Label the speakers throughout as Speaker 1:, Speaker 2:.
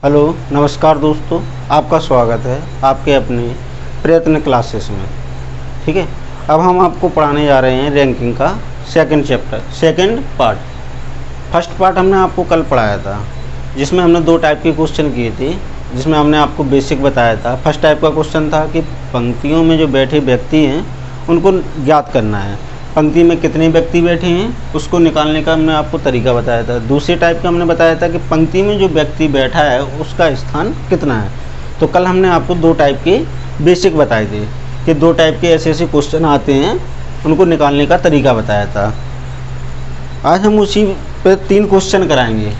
Speaker 1: Hello नमस्कार दोस्तों, आपका स्वागत है आपके अपने प्रयत्न क्लासेस में। ठीक है, अब हम आपको पढ़ाने जा रहे हैं रैंकिंग का second chapter, second part. First part हमने आपको कल पढ़ाया था, जिसमें हमने दो टाइप के क्वेश्चन किए थे, जिसमें हमने आपको बेसिक बताया था। फर्स्ट टाइप का क्वेश्चन था कि पंक्तियों में जो बैठे व्यक्ति हैं उनको ज्ञात करना है। पंक्ति में कितने व्यक्ति बैठे हैं उसको निकालने का हमने आपको तरीका बताया था। दूसरे टाइप का हमने बताया था कि पंक्ति में जो व्यक्ति बैठा है उसका स्थान कितना है। तो कल हमने आपको दो टाइप के बेसिक बताए थे कि दो टाइप के ऐसे ऐसे क्वेश्चन आते हैं, उनको निकालने का तरीका बताया था। आज हम उसी पे 3 क्वेश्चन कराएंगे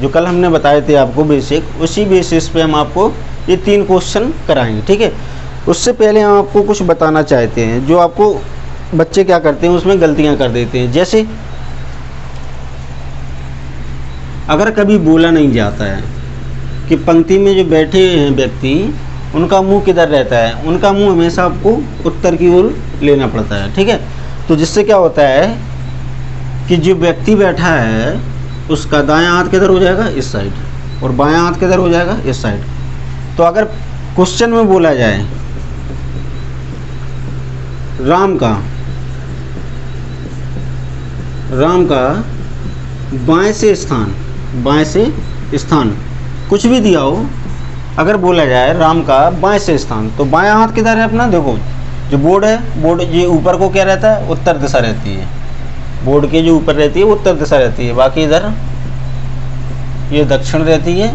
Speaker 1: जो कल हमने बताए थे आपको बेसिक। उसी बेसिस पे हम आपको ये 3 क्वेश्चन कराएंगे। ठीक है, उससे पहले हम आपको कुछ बताना चाहते हैं जो आपको बच्चे क्या करते हैं उसमें गलतियां कर देते हैं। जैसे अगर कभी बोला नहीं जाता है कि पंक्ति में जो बैठे हैं व्यक्ति उनका मुंह किधर रहता है, उनका मुंह हमेशा आपको उत्तर की ओर लेना पड़ता है। ठीक है, तो जिससे क्या होता है कि जो व्यक्ति बैठा है उसका दायां हाथ किधर हो जाएगा, इस साइड, और बायां हाथ किधर हो जाएगा, इस साइड। तो अगर क्वेश्चन में बोला जाए राम का बाएं से स्थान कुछ भी दिया हो, अगर बोला जाए राम का बाएं से स्थान, तो बायां हाथ किधर है अपना। देखो जो बोर्ड है, बोर्ड ये ऊपर को क्या रहता है, उत्तर दिशा रहती है। बोर्ड के जो ऊपर रहती है वो उत्तर दिशा रहती है, बाकी इधर ये दक्षिण रहती है,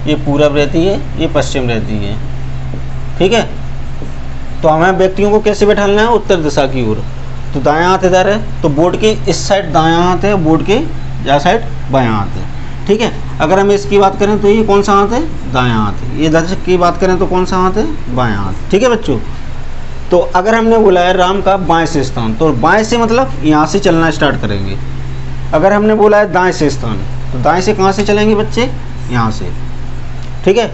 Speaker 1: ये पूरब रहती है, ये पश्चिम रहती है। ठीक है, तो हमें व्यक्तियों को कैसे बैठाना है, उत्तर दिशा की ओर। तो दायां हाथ इधर है, तो बोर्ड के इस साइड दायां हाथ है, बोर्ड के या साइड बायां हाथ है। ठीक है, अगर हम इसकी बात करें तो ये कौन सा हाथ है, दायां हाथ है। ये इधर की बात करें तो कौन सा हाथ है, बायां हाथ। ठीक है बच्चों, तो अगर हमने बोला है राम का बाएं से स्थान, तो बाएं से मतलब यहाँ से चलना स्टार्ट करेंगे। अगर हमने बोला है दाएं से स्थान, तो दाएं से कहाँ से चलेंगे बच्चे, यहाँ से। ठीक है,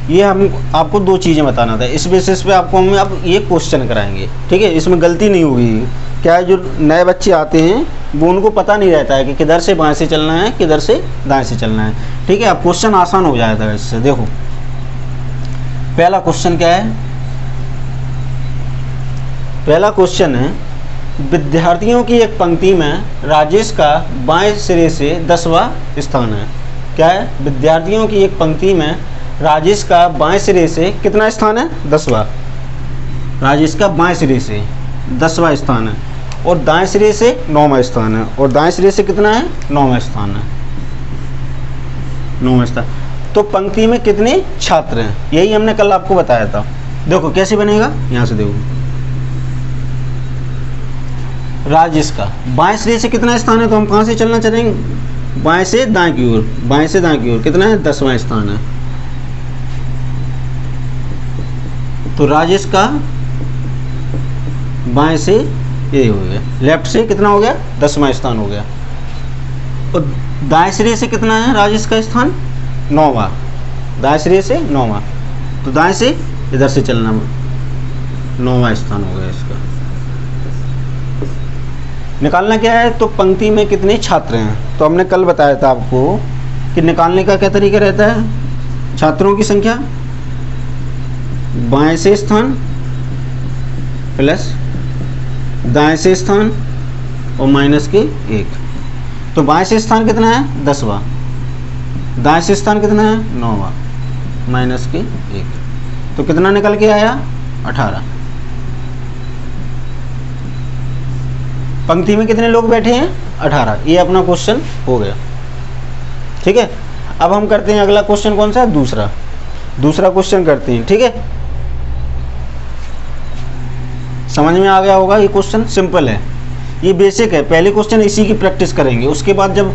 Speaker 1: ये हम आपको 2 चीज़ें बताना था। इस बेसिस पे आपको हम अब ये क्वेश्चन कराएंगे। ठीक है, इसमें गलती नहीं होगी। क्या है, जो नए बच्चे आते हैं वो उनको पता नहीं रहता है कि किधर से बाएं से चलना है, किधर से दाएं से चलना है। ठीक है, अब क्वेश्चन आसान हो जाएगा इससे। देखो पहला क्वेश्चन क्या है, पहला क्वेश्चन है विद्यार्थियों की एक पंक्ति में राजेश का बाएं सिरे से 10वां स्थान है। क्या है, विद्यार्थियों की एक पंक्ति में राजेश का बाएं सिरे से कितना स्थान है, 10वां। राजेश का बाएं सिरे से 10वां स्थान है, और दाएं सिरे से 9वां स्थान है, और दाएं सिरे से कितना है, 9वां स्थान है, 9वां स्थान। तो पंक्ति में कितने छात्र हैं, यही हमने कल आपको बताया था। देखो कैसे बनेगा, यहां से देखो, राजेश का बाएं सिरे से कितना स्थान है, तो हम कहां से चलना चाहेंगे, बाएं से दाएं की ओर। बाएं से दाएं की ओर कितना है, 10वां स्थान है। तो राजेश का बाएं से ये हो गया, लेफ्ट से कितना हो गया, 10वां स्थान हो गया। और दाएं सिरे से कितना है राजेश का स्थान, 9वां। दाएं सिरे से 9वां, तो दाएं से इधर से चलना, 9वां स्थान हो गया इसका। निकालना क्या है, तो पंक्ति में कितने छात्र हैं। तो हमने कल बताया था आपको कि निकालने का क्या तरीका रहता है, छात्रों की संख्या बाएं से स्थान प्लस दाएं से स्थान और माइनस के 1। तो बाएं से स्थान कितना है, 10वां, दाएं से स्थान कितना है, 9वां, माइनस के 1। तो कितना निकल के आया, 18। पंक्ति में कितने लोग बैठे हैं, 18। ये अपना क्वेश्चन हो गया। ठीक है, अब हम करते हैं अगला क्वेश्चन, कौन सा है, दूसरा क्वेश्चन करते हैं। ठीक है, समझ में आ गया होगा, ये क्वेश्चन सिंपल है, ये बेसिक है। पहले क्वेश्चन इसी की प्रैक्टिस करेंगे, उसके बाद जब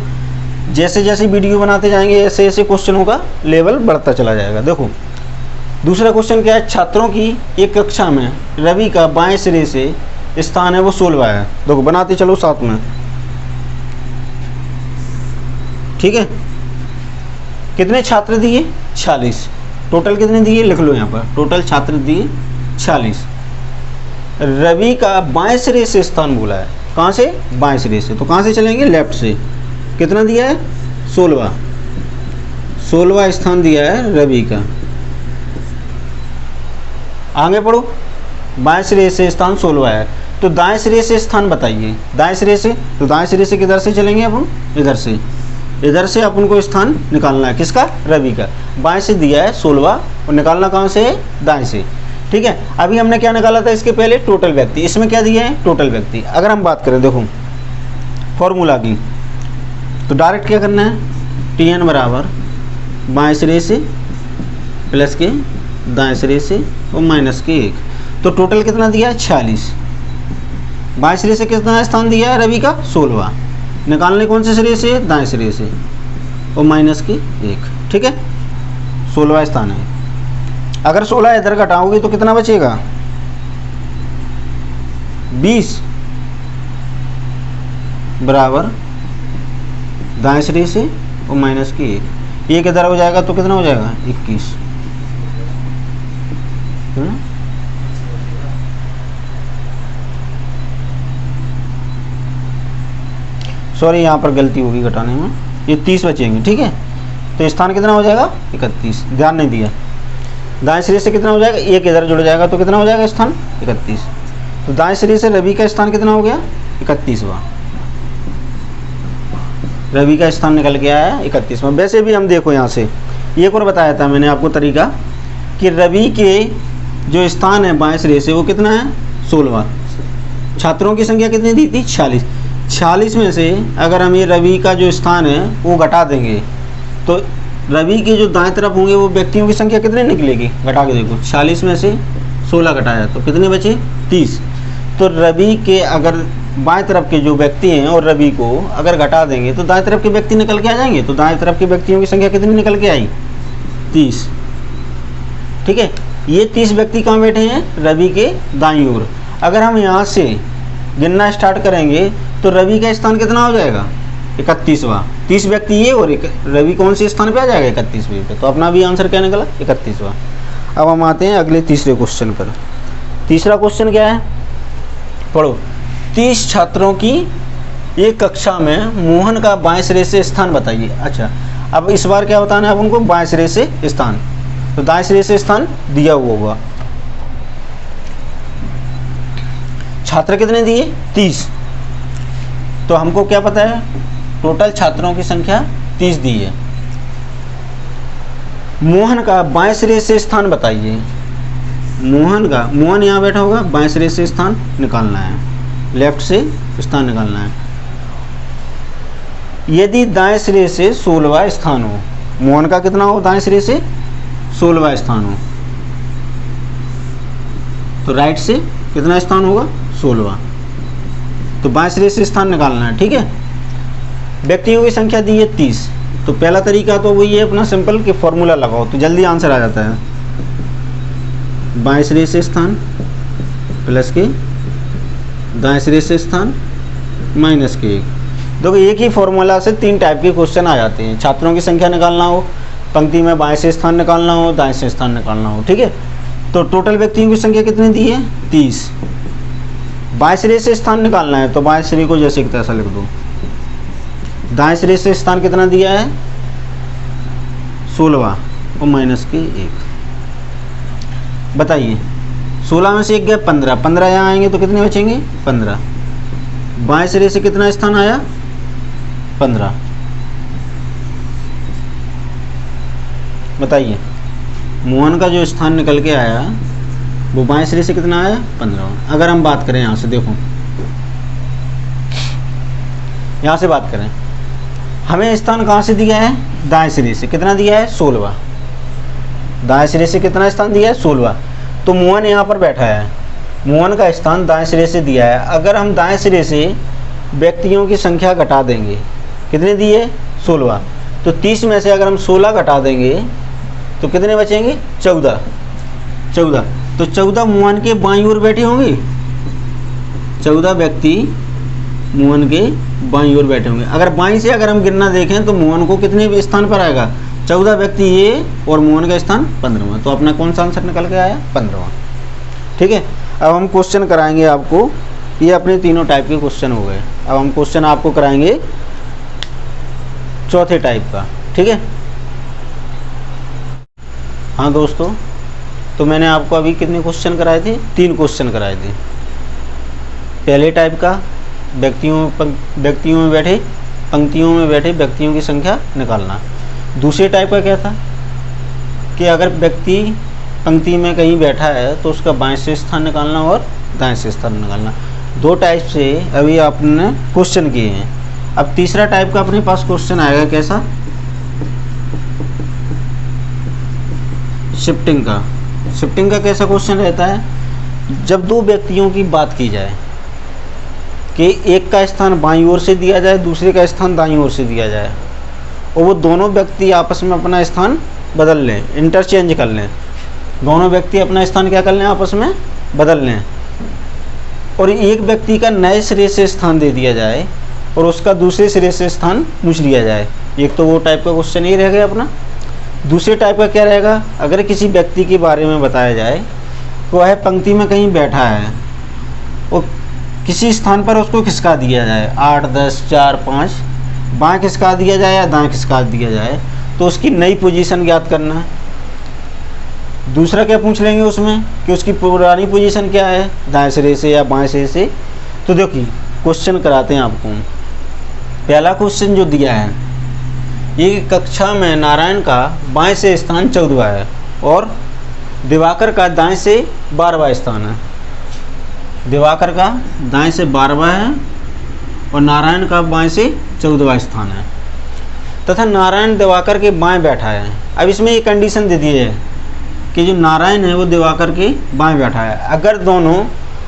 Speaker 1: जैसे जैसे वीडियो बनाते जाएंगे ऐसे ऐसे क्वेश्चनों का लेवल बढ़ता चला जाएगा। देखो दूसरा क्वेश्चन क्या है, छात्रों की एक कक्षा में रवि का बाएं सिरे से स्थान है वो 16वां है। देखो बनाते चलो साथ में। ठीक है, कितने छात्र दिए, 46। टोटल कितने दिए, लिख लो यहाँ पर, टोटल छात्र दिए 46। रवि का बाएं सिरे से स्थान बोला है, कहाँ से, बाएं सिरे से, तो कहाँ से चलेंगे, लेफ्ट से। कितना दिया है, 16वां। 16वां स्थान दिया है रवि का। आगे पढ़ो, बाएं सिरे से स्थान 16वां है, तो दाएं सिरे से स्थान बताइए। दाएं सिरे से, तो दाएं सिरे से किधर से चलेंगे अपन, इधर से। इधर से अपन को स्थान निकालना है, किसका, रवि का। बाएं से दिया है 16वां और निकालना कहाँ से है, दाएं से। ठीक है, अभी हमने क्या निकाला था इसके पहले, टोटल व्यक्ति। इसमें क्या दिया है, टोटल व्यक्ति। अगर हम बात करें देखो फॉर्मूला की, तो डायरेक्ट क्या करना है, Tn बराबर बाएं सिरे से प्लस के दाएं सिरे से और माइनस के 1। तो टोटल कितना दिया है, 46। बाएं सिरे से कितना स्थान दिया है रवि का, 16वां। निकालने कौन से सिरे से, दाएं सिरे से और माइनस के 1। ठीक है, 16वां स्थान है। अगर 16 इधर घटाओगे तो कितना बचेगा, 20 बराबर दाएं सिरे से और माइनस के 1 इधर हो जाएगा तो कितना हो जाएगा, 21। सॉरी, यहाँ पर गलती होगी घटाने में, ये 30 बचेंगे। ठीक है, तो स्थान कितना हो जाएगा, 31। ध्यान नहीं दिया। दाएं सिरे से कितना हो जाएगा, 1 इधर जुड़ जाएगा तो कितना हो जाएगा स्थान, 31। तो दाएं सिरे से रवि का स्थान कितना हो गया, 31वां। रवि का स्थान निकल के आया 31वां। वैसे भी हम देखो यहाँ से एक और बताया था मैंने आपको तरीका, कि रवि के जो स्थान है बाएं सिरे से वो कितना है, 16वां। छात्रों की संख्या कितनी दी थी, 46। 46 में से अगर हम ये रवि का जो स्थान है वो घटा देंगे तो रवि के जो दाएं तरफ होंगे वो व्यक्तियों की संख्या कितनी निकलेगी, घटा के देखो। 46 में से 16 घटाया तो कितने बचे, 30। तो रवि के अगर बाएं तरफ के जो व्यक्ति हैं और रवि को अगर घटा देंगे तो दाएं तरफ के व्यक्ति निकल के आ जाएंगे। तो दाएं तरफ के व्यक्तियों की संख्या कितनी निकल के आई, 30। ठीक है, ये 30 व्यक्ति कहाँ बैठे हैं, रवि के दाईं ओर। अगर हम यहाँ से गिनना स्टार्ट करेंगे तो रवि का स्थान कितना हो जाएगा, 31वां। 30 व्यक्ति ये और रवि कौन से स्थान पे आ जाएगा, 31वें पे। तो अपना भी आंसर क्या निकला, 31वां। अब हम आते हैं अगले तीसरे क्वेश्चन पर। तीसरा क्वेश्चन क्या है, पढ़ो। 30 छात्रों की एक कक्षा में मोहन का बाएं सिरे से स्थान बताइए। अच्छा, अब इस बार क्या बताना है उनको, बाएं सिरे से स्थान। तो दाएं सिरे से स्थान दिया हुआ होगा। छात्र कितने दिए, 30। तो हमको क्या पता है, टोटल छात्रों की संख्या 30 दी है। मोहन का बाएं सिरे से स्थान बताइए। मोहन यहाँ बैठा होगा, बाएं सिरे से स्थान निकालना है, लेफ्ट से स्थान निकालना है। यदि दाएं सिरे से 16वां स्थान हो, मोहन का कितना हो, दाएं सिरे से 16वां स्थान हो, तो राइट से कितना स्थान होगा, 16वां। तो बाएं सिरे से स्थान निकालना है। ठीक है, व्यक्तियों की संख्या दी है 30। तो पहला तरीका तो वही है अपना सिंपल, कि फॉर्मूला लगाओ तो जल्दी आंसर आ जाता है। बाएं सिरे से स्थान प्लस के दाएं सिरे से स्थान माइनस के 1। देखो एक ही फॉर्मूला से 3 टाइप के क्वेश्चन आ जाते हैं। छात्रों की संख्या निकालना हो, पंक्ति में बाएं से स्थान निकालना हो, दाएं से स्थान निकालना हो। ठीक है, तो टोटल व्यक्तियों की संख्या कितनी दी है, 30। बाएं सिरे से स्थान निकालना है तो बाएं सिरे को जैसे कि तैसा लिख दो। दाएं सिरे से स्थान कितना दिया है, 16वां और माइनस के 1। बताइए, 16 में से 1 गया 15, 15 यहाँ आएंगे तो कितने बचेंगे, 15। बाएं सिरे से कितना स्थान आया, 15। बताइए, मोहन का जो स्थान निकल के आया वो बाएं सिरे से कितना आया, 15। अगर हम बात करें यहाँ से, देखो यहाँ से बात करें, हमें स्थान कहाँ से दिया है, दाएं सिरे से। कितना दिया है, 16वां। दाएं सिरे से कितना स्थान दिया है, 16वां। तो मोहन यहाँ पर बैठा है, मोहन का स्थान दाएं सिरे से दिया है। अगर हम दाएं सिरे से व्यक्तियों की संख्या घटा देंगे, कितने दिए, 16वां। तो 30 में से अगर हम 16 घटा देंगे तो कितने बचेंगे, 14। तो 14 मोहन के बाईं ओर बैठे होंगे। 14 व्यक्ति मोहन के बाईं ओर बैठे होंगे। अगर बाईं से अगर हम गिनना देखें तो मोहन को कितने स्थान पर आएगा, 14 व्यक्ति ये और मोहन का स्थान 15वां। तो अपना कौन सा आंसर निकल के आया, 15वां। ठीक है, अब हम क्वेश्चन कराएंगे आपको। ये अपने तीनों टाइप के क्वेश्चन हो गए। अब हम क्वेश्चन आपको कराएंगे चौथे टाइप का। ठीक है, हाँ दोस्तों, तो मैंने आपको अभी कितने क्वेश्चन कराए थे? 3 क्वेश्चन कराए थे। पहले टाइप का व्यक्तियों में बैठे पंक्तियों में बैठे व्यक्तियों की संख्या निकालना। दूसरे टाइप का क्या था कि अगर व्यक्ति पंक्ति में कहीं बैठा है तो उसका बाएं से स्थान निकालना और दाएं से स्थान निकालना। 2 टाइप से अभी आपने क्वेश्चन किए हैं। अब तीसरा टाइप का अपने पास क्वेश्चन आएगा, कैसा? शिफ्टिंग का। शिफ्टिंग का कैसा क्वेश्चन रहता है? जब 2 व्यक्तियों की बात की जाए कि एक का स्थान बाईं ओर से दिया जाए, दूसरे का स्थान दाईं ओर से दिया जाए, और वो दोनों व्यक्ति आपस में अपना स्थान बदल लें, इंटरचेंज कर लें। दोनों व्यक्ति अपना स्थान क्या कर लें? आपस में बदल लें, और एक व्यक्ति का नए सिरे से स्थान दे दिया जाए और उसका दूसरे सिरे से स्थान पूछ लिया जाए। एक तो वो टाइप का क्वेश्चन ही रह गया अपना। दूसरे टाइप का क्या रहेगा? अगर किसी व्यक्ति के बारे में बताया जाए तो वह पंक्ति में कहीं बैठा है और किसी स्थान पर उसको खिसका दिया जाए, 8, 10, 4, 5, बाएं खिसका दिया जाए या दाएं खिसका दिया जाए, तो उसकी नई पोजीशन ज्ञात करना है। दूसरा क्या पूछ लेंगे उसमें कि उसकी पुरानी पोजीशन क्या है, दाएं सिरे से या बाएं सिरे से। तो देखिए क्वेश्चन कराते हैं आपको। पहला क्वेश्चन जो दिया है, ये कक्षा में नारायण का बाएं से स्थान 14वां है और दिवाकर का दाएं से 12वां स्थान है। दिवाकर का दाएं से 12वां है और नारायण का बाएं से 14वां स्थान है, तथा नारायण दिवाकर के बाएं बैठा है। अब इसमें ये कंडीशन दे दी है कि जो नारायण है वो दिवाकर के बाएं बैठा है। अगर दोनों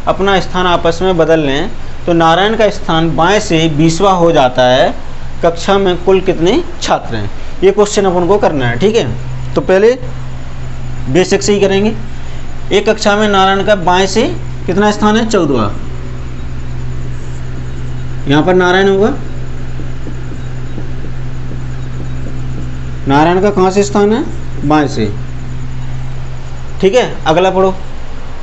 Speaker 1: अपना स्थान आपस में बदल लें तो नारायण का स्थान बाएं से 20वां हो जाता है। कक्षा में कुल कितने छात्र हैं? ये क्वेश्चन अपन को करना है, ठीक है। तो पहले बेसिक से ही करेंगे। एक कक्षा में नारायण का बाएं से कितना स्थान है? 14वां। यहाँ पर नारायण होगा, नारायण का कहाँ से स्थान है? बाएं से, ठीक है। अगला पढ़ो।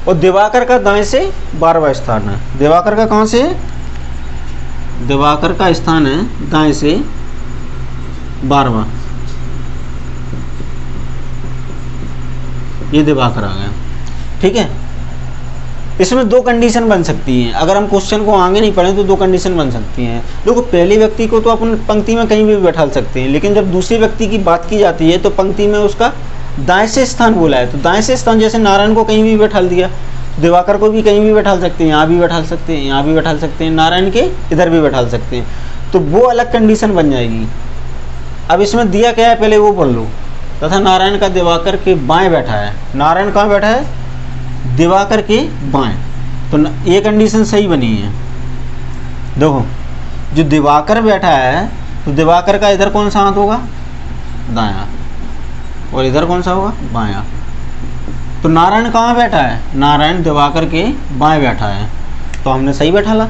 Speaker 1: और दिवाकर का दाएं से 12वां स्थान है। दिवाकर का कहाँ से है? दिवाकर का स्थान है दाएं से 12वां। ये दिवाकर आ गया, ठीक है। इसमें 2 कंडीशन बन सकती हैं। अगर हम क्वेश्चन को आगे नहीं पढ़ें तो 2 कंडीशन बन सकती हैं। देखो, पहले व्यक्ति को तो अपन पंक्ति में कहीं भी बैठा सकते हैं, लेकिन जब दूसरे व्यक्ति की बात की जाती है तो पंक्ति में उसका दाएं से स्थान बोला है। तो दाएं से स्थान जैसे नारायण को कहीं भी बैठा दिया, दिवाकर को भी कहीं भी बैठा सकते हैं, यहाँ भी बैठा सकते हैं, यहाँ भी बैठा सकते हैं, नारायण के इधर भी बैठा सकते हैं, तो वो अलग कंडीशन बन जाएगी। अब इसमें दिया क्या है पहले वो पढ़ लो। तथा नारायण का दिवाकर के बाएं बैठा है। नारायण कहाँ बैठा है? दिवाकर के बाएं। तो ये कंडीशन सही बनी है। देखो, जो दिवाकर बैठा है तो दिवाकर का इधर कौन सा हाथ होगा? दायां, और इधर कौन सा होगा? बायां। तो नारायण कहाँ बैठा है? नारायण दिवाकर के बाएं बैठा है, तो हमने सही बैठा ला।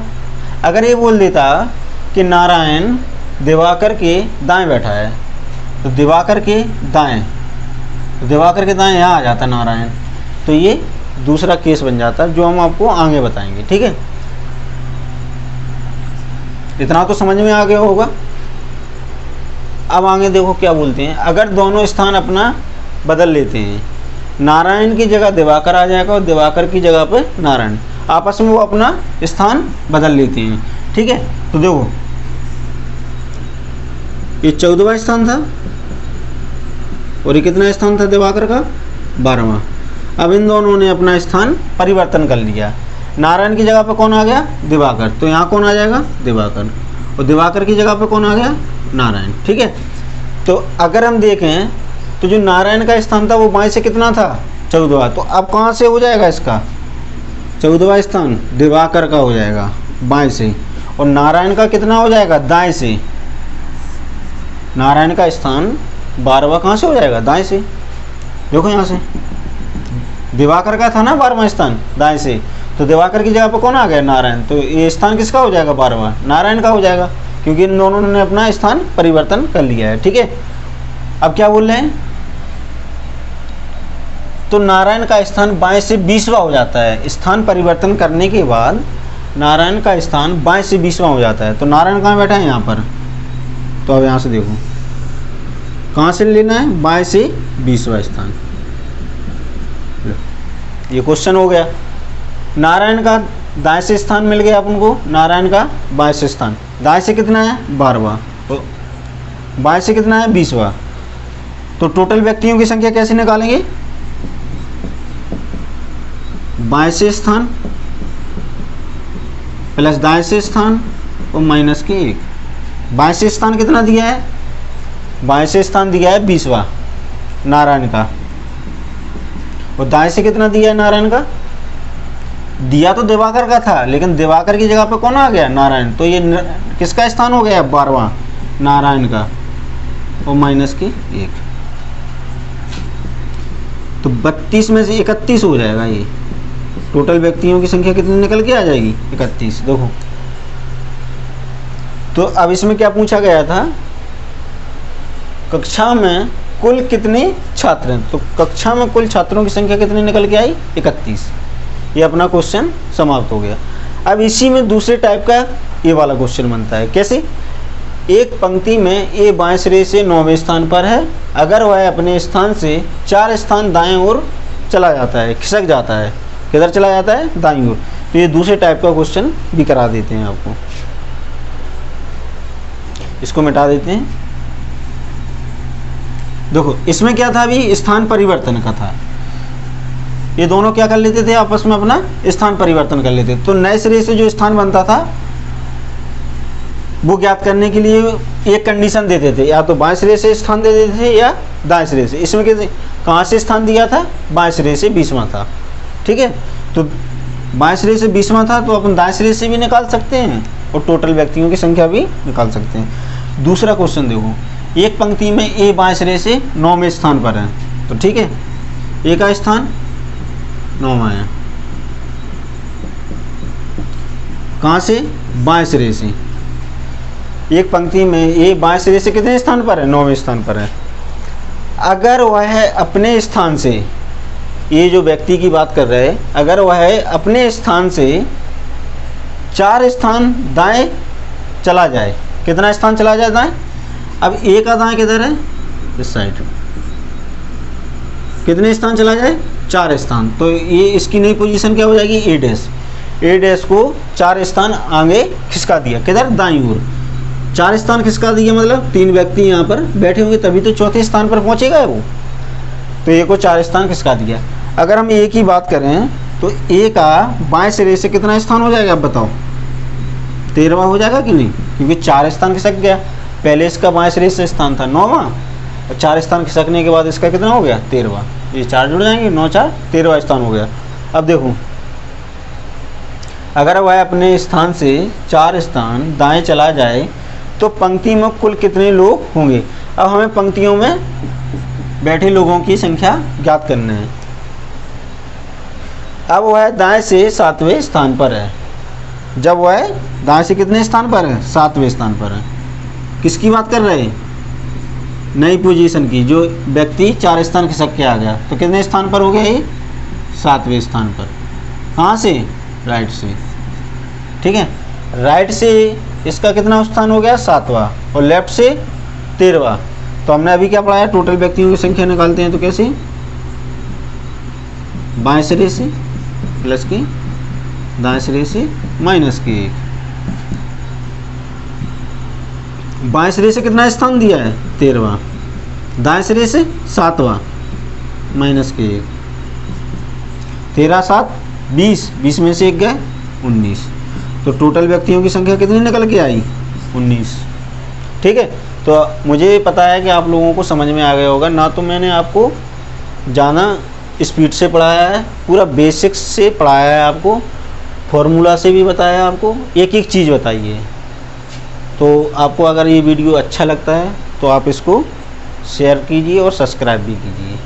Speaker 1: अगर ये बोल देता कि नारायण दिवाकर के दाएं बैठा है, तो दिवाकर के दाएं, तो दिवाकर के दाएं यहाँ आ जाता नारायण, तो ये दूसरा केस बन जाता जो हम आपको आगे बताएंगे, ठीक है। इतना तो समझ में आ गया होगा। अब आगे देखो क्या बोलते हैं। अगर दोनों स्थान अपना बदल लेते हैं, नारायण की जगह दिवाकर आ जाएगा और दिवाकर की जगह पर नारायण, आपस में वो अपना स्थान बदल लेते हैं, ठीक है। तो देखो, ये 14वां स्थान था और ये कितना स्थान था दिवाकर का? 12वां। अब इन दोनों ने अपना स्थान परिवर्तन कर लिया। नारायण की जगह पर कौन आ गया? दिवाकर। तो यहाँ कौन आ जाएगा? दिवाकर। और दिवाकर की जगह पर कौन आ गया? नारायण, ठीक है। तो अगर हम देखें तो जो नारायण का स्थान था वो बाएं से कितना था? 14वां। तो अब कहाँ से हो जाएगा इसका 14वां स्थान? दिवाकर का हो जाएगा बाएं से। और नारायण का कितना हो जाएगा? दाएं से। नारायण का स्थान 12वां कहाँ से हो जाएगा? दाएं से। देखो यहाँ से दिवाकर का था ना 12वां स्थान दाएं से, तो दिवाकर की जगह पर कौन आ गया? नारायण। तो ये स्थान किसका हो जाएगा? 12वां, नारायण का हो जाएगा, क्योंकि इन दोनों ने अपना स्थान परिवर्तन कर लिया है, ठीक है। अब क्या बोल रहे हैं? तो नारायण का स्थान बाएं से 20वां हो जाता है। स्थान परिवर्तन करने के बाद नारायण का स्थान बाएं से 20वां हो जाता है। तो नारायण कहाँ बैठा है? यहाँ पर। तो अब यहाँ से देखो कहाँ से लेना है? बाएं से 20वां स्थान। ये क्वेश्चन हो गया। नारायण का दाएं से स्थान मिल गया अपन को, नारायण का बाएं से स्थान। दाएं से कितना है 12वां, तो बाएं से कितना है 20वां। तो टोटल व्यक्तियों की संख्या कैसे निकालेंगे, बाएं से स्थान प्लस दाएं से स्थान और माइनस के 1। बाएं से स्थान कितना दिया है, बाएं से स्थान दिया है 20वां नारायण का, और दाएं से कितना दिया है नारायण का, दिया तो दिवाकर का था लेकिन दिवाकर की जगह पे कौन आ गया, नारायण। तो ये किसका स्थान हो गया 12वां, नारायण का, और माइनस के 1। तो 32 में से 31 हो जाएगा। ये टोटल व्यक्तियों की संख्या कितनी निकल के आ जाएगी 31। देखो तो अब इसमें क्या पूछा गया था, कक्षा में कुल कितने छात्र हैं, तो कक्षा में कुल छात्रों की संख्या कितनी निकल के आई 31। ये अपना क्वेश्चन समाप्त हो गया। अब इसी में दूसरे टाइप का ये वाला क्वेश्चन बनता है। कैसे, एक पंक्ति में ए बाएं सिरे से 9वें स्थान पर है, अगर वह अपने स्थान से 4 स्थान दाएं ओर चला जाता है, खिसक जाता है, किधर चला जाता है, दाईं ओर। तो ये दूसरे टाइप का क्वेश्चन भी करा देते हैं आपको। इसको मिटा देते हैं। देखो इसमें क्या था, अभी स्थान परिवर्तन का था। ये दोनों क्या कर लेते थे, आपस में अपना स्थान परिवर्तन कर लेते। तो नए सिरे से जो स्थान बनता था वो ज्ञात करने के लिए एक कंडीशन देते थे, या तो बाएं सिरे से स्थान दे देते थे या दाएं सिरे से। इसमें कैसे, कहाँ से स्थान दिया था, बाएं सिरे से 20वां था। ठीक है, तो बाएं सिरे से 20वां था तो अपन दाएं सिरे से भी निकाल सकते हैं और टोटल व्यक्तियों की संख्या भी निकाल सकते हैं। दूसरा क्वेश्चन देखो, एक पंक्ति में ए बाएं सिरे से 9वें स्थान पर है, तो ठीक है, ए का स्थान 9वां है। कहाँ से, बाएं सिरे से। एक पंक्ति में ए बाएं सिरे से कितने स्थान पर है, 9वें स्थान पर है। अगर वह अपने स्थान से, ये जो व्यक्ति की बात कर रहे हैं, अगर वह अपने स्थान से 4 स्थान दाएं चला जाए, कितना स्थान चला जाए दाएं, अब ए का दाएं किधर है, इस साइड, कितने स्थान चला जाए, 4 स्थान। तो ये इसकी नई पोजीशन क्या हो जाएगी, ए डैश। ए डैश को 4 स्थान आगे खिसका दिया, किधर, दाईं ओर। 4 स्थान खिसका दिया मतलब 3 व्यक्ति यहाँ पर बैठे होंगे, तभी तो चौथे स्थान पर पहुंचेगा वो। तो ए को 4 स्थान खिसका दिया। अगर हम ए की बात करें तो ए का बाएं सिरे से कितना स्थान हो जाएगा, अब बताओ, 13वां हो जाएगा कि नहीं, क्योंकि 4 स्थान खिसक गया। पहले इसका बाएं सिरे से स्थान था 9वां, और 4 स्थान खिसकने के बाद इसका कितना हो गया, 13वां। ये 4 जुड़ जाएंगे, 9 4 13वां स्थान हो गया। अब देखो, अगर वह अपने स्थान से 4 स्थान दाएं चला जाए तो पंक्ति में कुल कितने लोग होंगे। अब हमें पंक्तियों में बैठे लोगों की संख्या ज्ञात करना है। अब वह दाएं से 7वें स्थान पर है, जब वह दाएं से कितने स्थान पर है, 7वें स्थान पर है। किसकी बात कर रहे हैं, नई पोजीशन की, जो व्यक्ति 4 स्थान खिसक के आ गया। तो कितने स्थान पर हो गया ये, 7वें स्थान पर। कहाँ से, राइट से। ठीक है, राइट से इसका कितना स्थान हो गया, 7वां, और लेफ्ट से 13वां। तो हमने अभी क्या पढ़ाया, टोटल व्यक्तियों की संख्या निकालते हैं। तो कैसे, बाएं सिरे से प्लस के, दाएं सिरे से माइनस के 1। बाएं सिरे से कितना स्थान दिया है, 13वां, दाएं सिरे से 7वां, माइनस के 1। 13 7 20, 20 में से 1 गए 19। तो टोटल व्यक्तियों की संख्या कितनी निकल के आई, 19। ठीक है, तो मुझे पता है कि आप लोगों को समझ में आ गया होगा। ना तो मैंने आपको ज़्यादा स्पीड से पढ़ाया है, पूरा बेसिक्स से पढ़ाया है, आपको फॉर्मूला से भी बताया, आपको एक एक चीज़ बताई है। तो आपको अगर ये वीडियो अच्छा लगता है तो आप इसको शेयर कीजिए और सब्सक्राइब भी कीजिए।